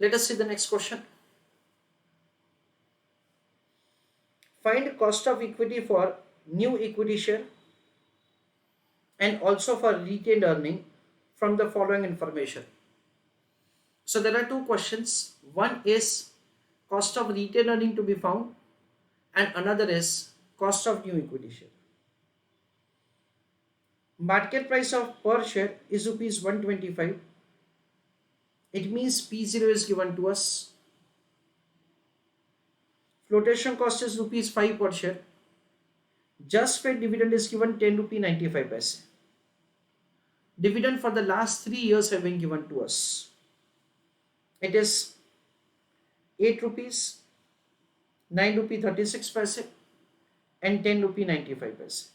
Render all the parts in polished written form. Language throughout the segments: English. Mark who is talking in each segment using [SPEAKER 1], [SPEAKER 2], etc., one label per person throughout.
[SPEAKER 1] Let us see the next question. Find cost of equity for new equity share and also for retained earning from the following information. So there are two questions. One is cost of retained earning to be found and another is cost of new equity share. Market price of per share is rupees 125. It means P0 is given to us. Floatation cost is rupees 5 per share. Just paid dividend is given 10 rupee 95 paise. Dividend for the last 3 years have been given to us. It is 8 rupees, 9 rupee 36 paise and 10 rupee 95 paise.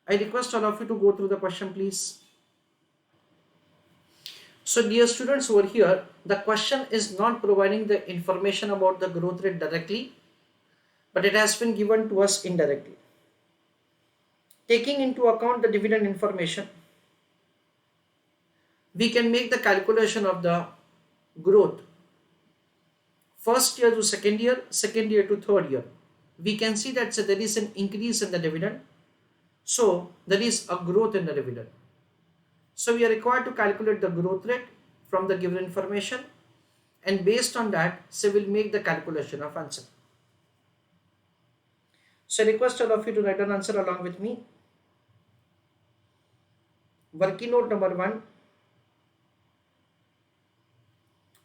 [SPEAKER 1] I request all of you to go through the question, please. So dear students, over here the question is not providing the information about the growth rate directly, but it has been given to us indirectly. Taking into account the dividend information, we can make the calculation of the growth first year to second year to third year. We can see that there is an increase in the dividend, so there is a growth in the dividend. So we are required to calculate the growth rate from the given information, and based on that, so we'll make the calculation of answer. So I request all of you to write an answer along with me. Working note number 1,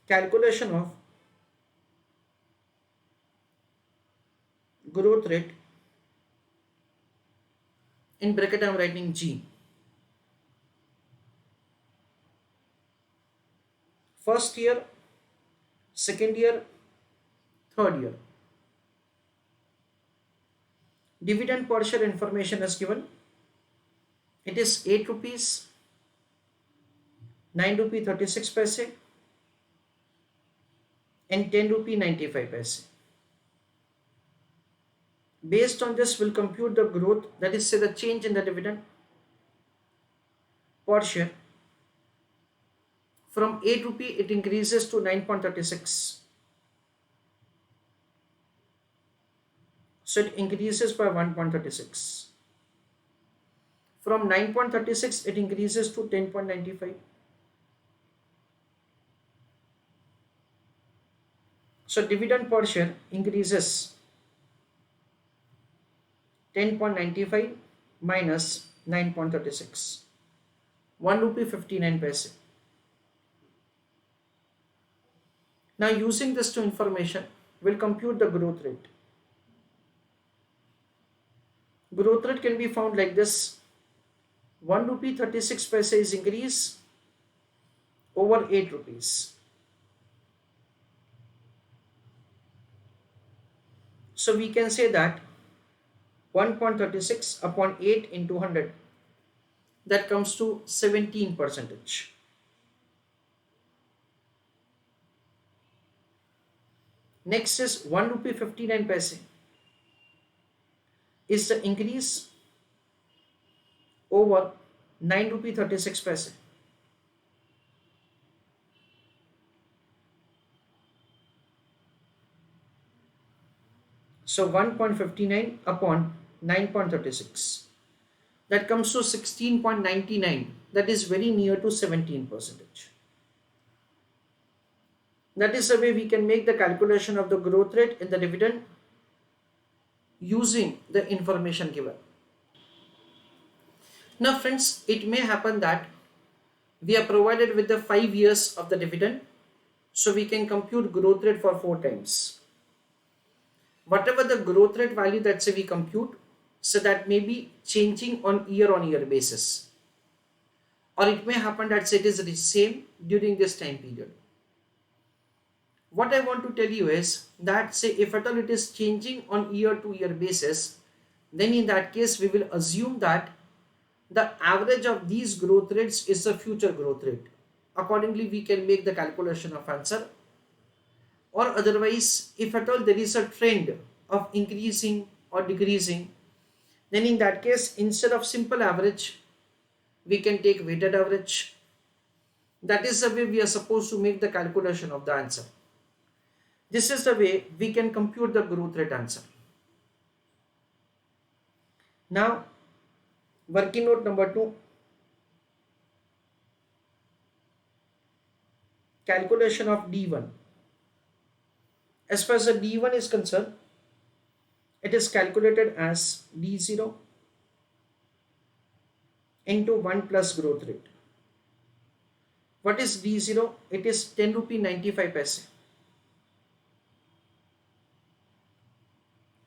[SPEAKER 1] calculation of growth rate, in bracket I am writing G. First year, second year, third year. Dividend per share information is given. It is 8 rupees, 9 rupee 36 paise and 10 rupee 95 paise. Based on this, we'll compute the growth, that is, say, the change in the dividend per share. From 8 rupee, it increases to 9.36. So it increases by 1.36. From 9.36, it increases to 10.95. So dividend per share increases 10.95 minus 9.36, 1 rupee 59 paise. Now using this two information, we'll compute the growth rate. Growth rate can be found like this. 1 rupee 36 paise is increase over 8 rupees. So we can say that 1.36 upon 8 into 100, that comes to 17%. Next is 1 rupee 59 paise is the increase over 9 rupee 36 paise. So 1.59 upon 9.36, that comes to 16.99. That is very near to 17%. That is the way we can make the calculation of the growth rate in the dividend using the information given. Now friends, it may happen that we are provided with the 5 years of the dividend, so we can compute growth rate for 4 times. Whatever the growth rate value that say we compute, so that may be changing on year basis, or it may happen that say it is the same during this time period. What I want to tell you is that say if at all it is changing on year basis, then in that case we will assume that the average of these growth rates is the future growth rate. Accordingly, we can make the calculation of answer. Or otherwise, if at all there is a trend of increasing or decreasing, then in that case, instead of simple average, we can take weighted average. That is the way we are supposed to make the calculation of the answer. This is the way we can compute the growth rate answer. Now, working note number 2, calculation of D1. As far as the D1 is concerned, it is calculated as D0 into 1 plus growth rate. What is D0? It is 10 rupee 95 paise.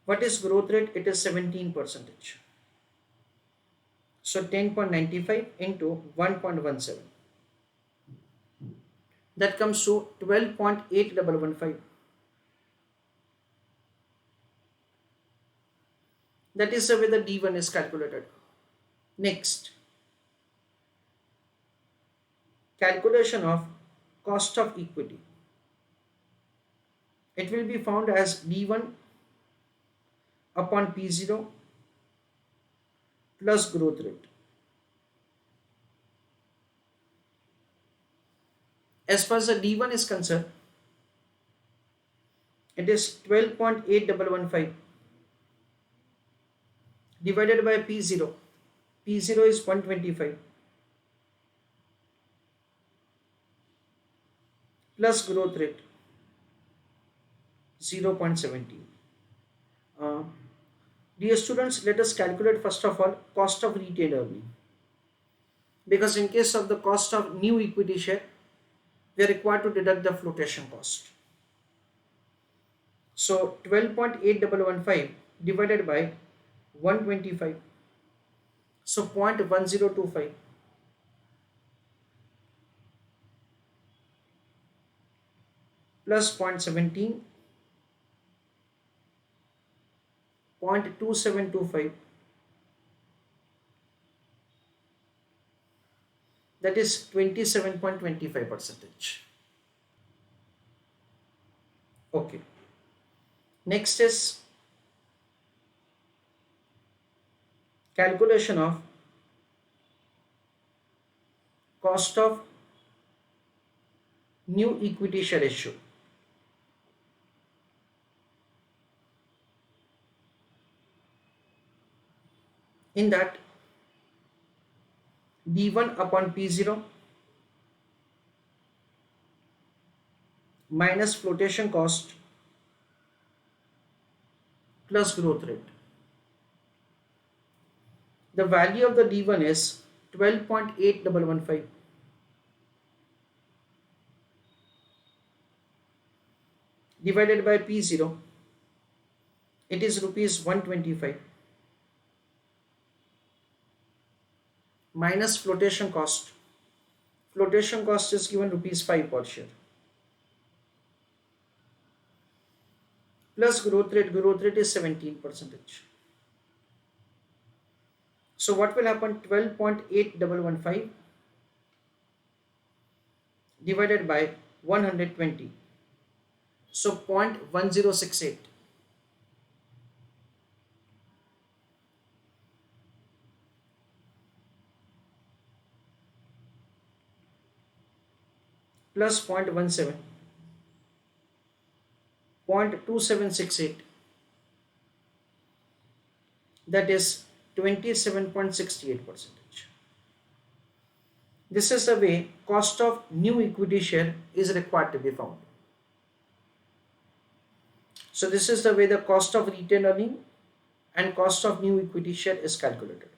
[SPEAKER 1] What is growth rate? It is 17%. So 10.95 into 1.17. That comes to 12.8115. That is the way the D1 is calculated. Next, calculation of cost of equity. It will be found as D1 upon P0 plus growth rate. As far as the D1 is concerned, it is 12.8115 divided by P0. P0 is 125 plus growth rate 0.17. Dear students, let us calculate first of all cost of retained earning, because in case of the cost of new equity share, we are required to deduct the flotation cost. So 12.8115 divided by 125, so 0.1025 plus 0.17, 0.2725, that is 27.25%. Okay. Next is calculation of cost of new equity share issue. In that, D1 upon P0 minus flotation cost plus growth rate. The value of the D1 is 12.8115 divided by P0, it is rupees 125 minus flotation cost. Flotation cost is given rupees 5 per share plus growth rate is 17%. So what will happen? 12.8115 divided by 120, so 0.1068. Plus 0.17, 0.2768, that is 27.68%. This is the way cost of new equity share is required to be found. So this is the way the cost of retained earning and cost of new equity share is calculated.